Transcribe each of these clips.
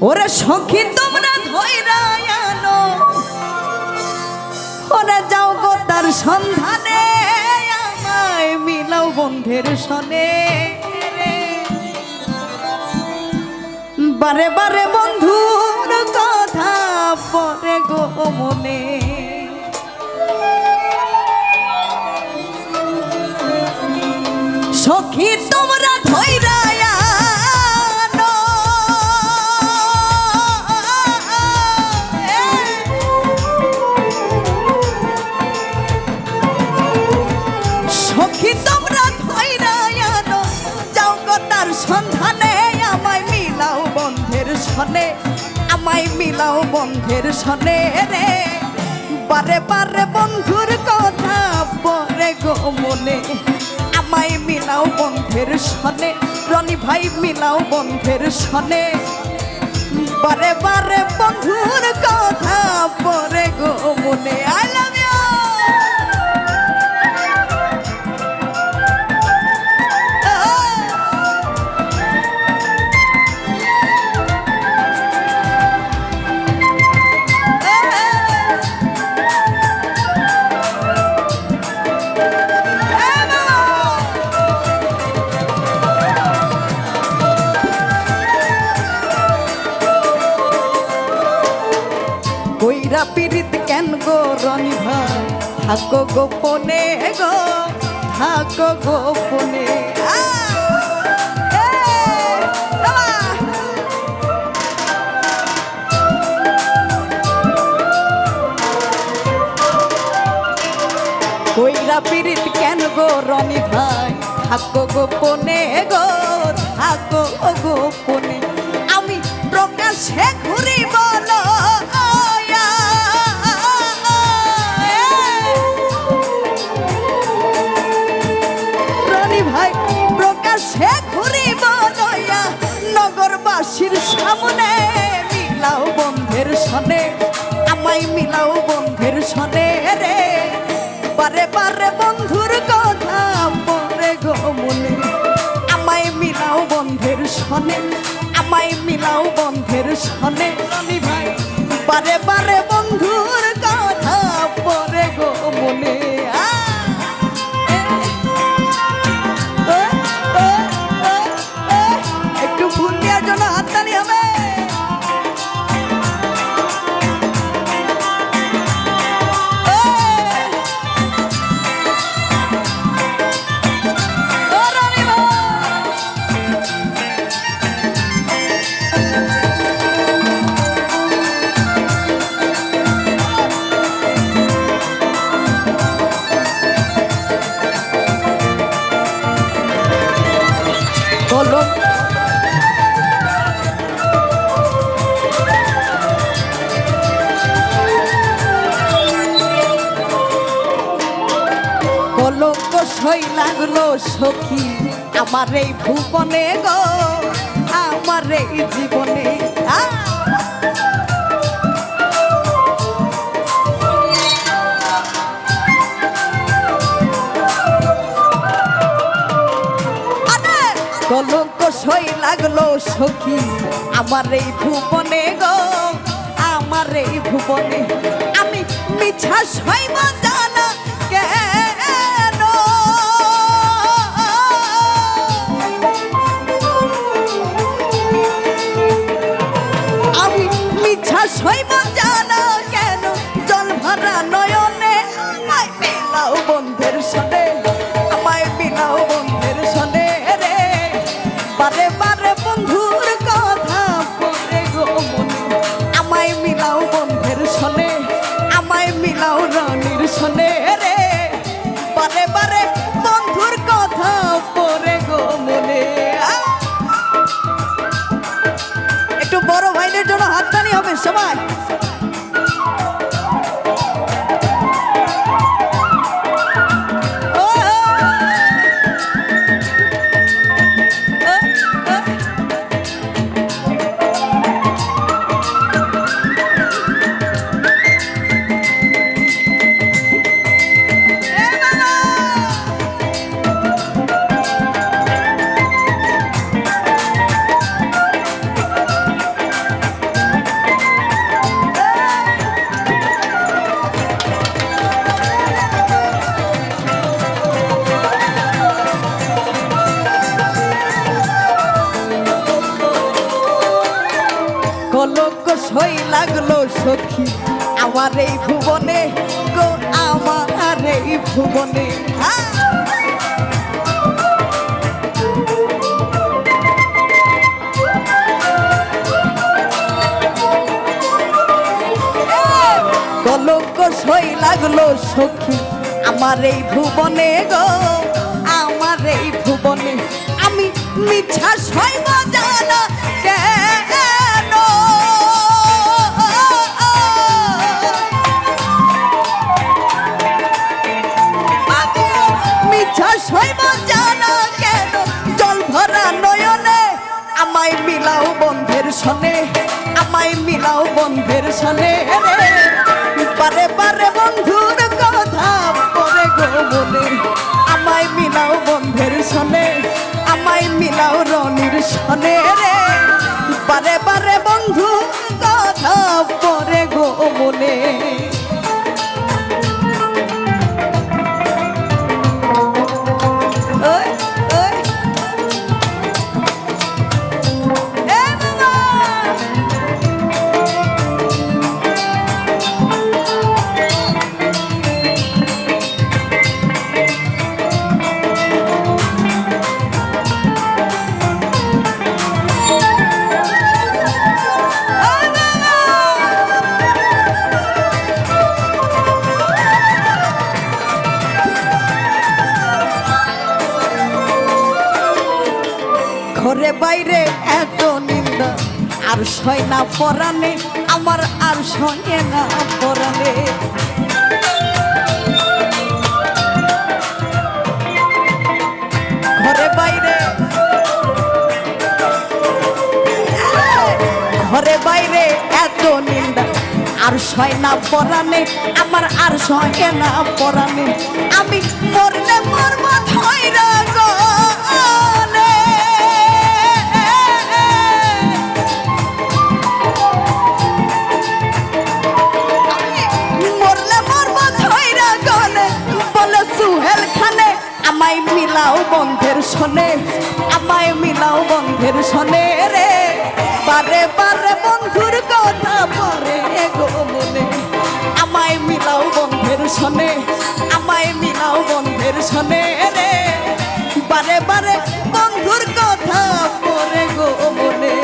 ওরে সখী তোমরা ধইরা আনো ওরে যাও গো তার সন্ধানে আমায় মিলাও বন্ধের সনে বারে বারে বন্ধুর কথা পরে গো মনে সখী তোমরা ধইরা আনো সখী তোমরা ধইরা আনো যাও গো তার সন্ধানে আমায় মিলাও বন্ধের সনে আমায় মিলাও বন্ধের সনে রে বারে বারে বন্ধুর কথা পরে গো মনে আমায় মিলাও বন্ধের সনে রনি ভাই মিলাও বন্ধের সনে বারে বারে বন্ধুর কথা পরে গো মনে আই লাভ ইউ কইরা পীড়িত কেন গো রনি ভাই থাকো গোপনে গো থাকো গোপনে কইরা পীড়িত কেন গো রনি ভাই থাকো গোপনে গো থাকো গোপনে আমি প্রকাশে ঘুরি বলো সে ঘুরি বলয়া নগরবাসীর সামনে মিলাও বন্ধের সনে আমায় মিলাও বন্ধের সনে রে বারে বারে বন্ধুর কথা পরে গো মনে আমায় মিলাও বন্ধের সনে আমায় মিলাও বন্ধের সনে রনি ভাই বারে বারে বন্ধুর কথা পরে গো মনে কলঙ্ক সই লাগলো সখী আমার এই ভুবনে গো আমার এই জীবনে কলঙ্ক সই লাগলো সখী আমার এই ভুবনে গো আমার এই ভুবনে আমি মিছা সইব জানা কেন আমি মিছা সইব জানা কেন জল ভরা নয়নে আমায় মিলাও বন্ধের সনে আমায় মিলাও বন্ধের সনে রে বারে বারে বন্ধুর কথা পরে গো মনে আমায় মিলাও বন্ধের সনে আমায় মিলাও রানীর সনে আমার এই ভুবনে গো আমার এই ভুবনে কলঙ্ক সই লাগলো সখী আমার এই ভুবনে গো আমার এই ভুবনে আমি মিথ্যা সইব জানা কেন মিথ্যা সইব জানা কেন জল ভরা নয়নে আমায় মিলাও বন্ধের সনে আমায় মিলাও বন্ধের সনে রে বারে বারে বন্ধুর কথা পরে গো বলে আমায় মিলাও বন্ধের সনে আমায় মিলাও রনির সনে রে বারে বারে বন্ধুর কথা পরে গো বলে ঘরে বাইরে এত নিন্দা আর সয় না পরানে আমার আর সয় না পরানে ঘরে বাইরে এত নিন্দা আর সয় না পরানে আমার আর সয় না পরানে আমি মরলে মরব ধইরা গো আমায় মিলাও বন্ধের সনে আমায় মিলাও বন্ধের সনে রে বারে বারে বন্ধুর কথা পরে গো মনে আমায় মিলাও বন্ধের সনে আমায় মিলাও বন্ধের সনে রে বারে বারে বন্ধুর কথা পরে গো মনে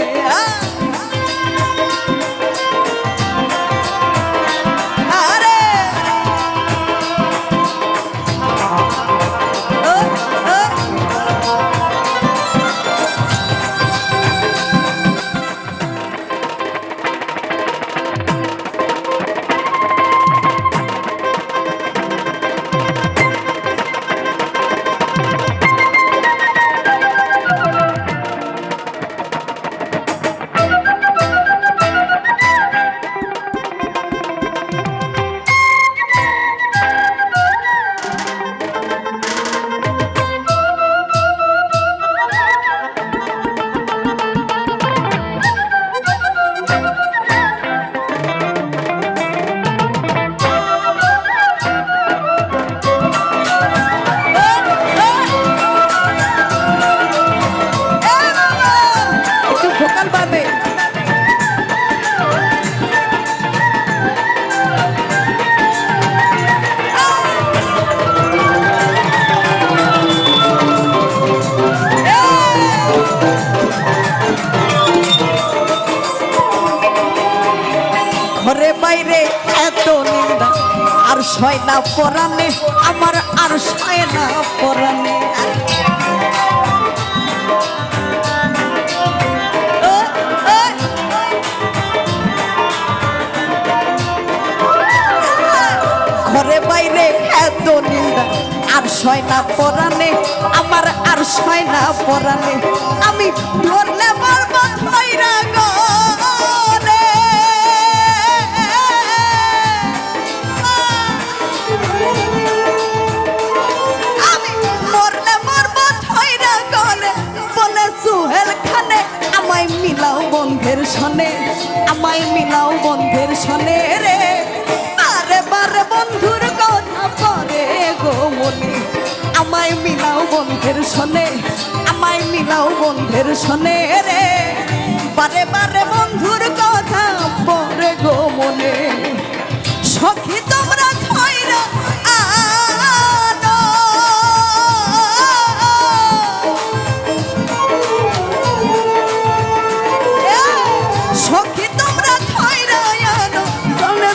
ঘরে বাইরে এত নিন্দা আর সয় না পরানে আমার আর সয় না পরানে ঘরে বাইরে এত নিন্দা আর সয় না পরানে আমার আর সয় না পরানে আমি ধরলে মরব ধইরা গো মিলাও বন্ধের সনে আমায় মিলাও বন্ধের সনে রে বারে বারে বন্ধুর কথা পরে গো মনে আমায় মিলাও বন্ধের সনে আমায় মিলাও বন্ধের সনে রে বারে বারে বন্ধুর কথা পরে গো মনে সখী তোমরা ধইরা আনো সখী তোমরা ধইরা আনো তলে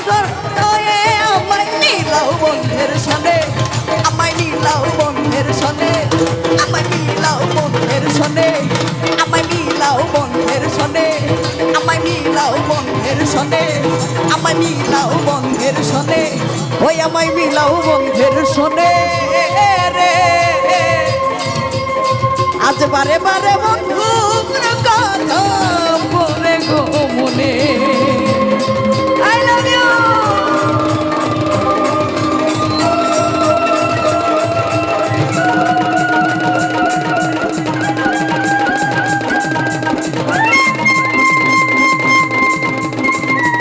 ধরে আমায় মিলাও বন্ধের সনে আমায় মিলাও বন্ধের সনে আমায় মিলাও বন্ধের সনে আমায় মিলাও বন্ধের সনে আমায় মিলাও বন্ধের সনে আমায় মিলাও বন্ধের সনে ওই আমায় মিলাও বন্ধের সনে রে আজ বারে বারে বন্ধু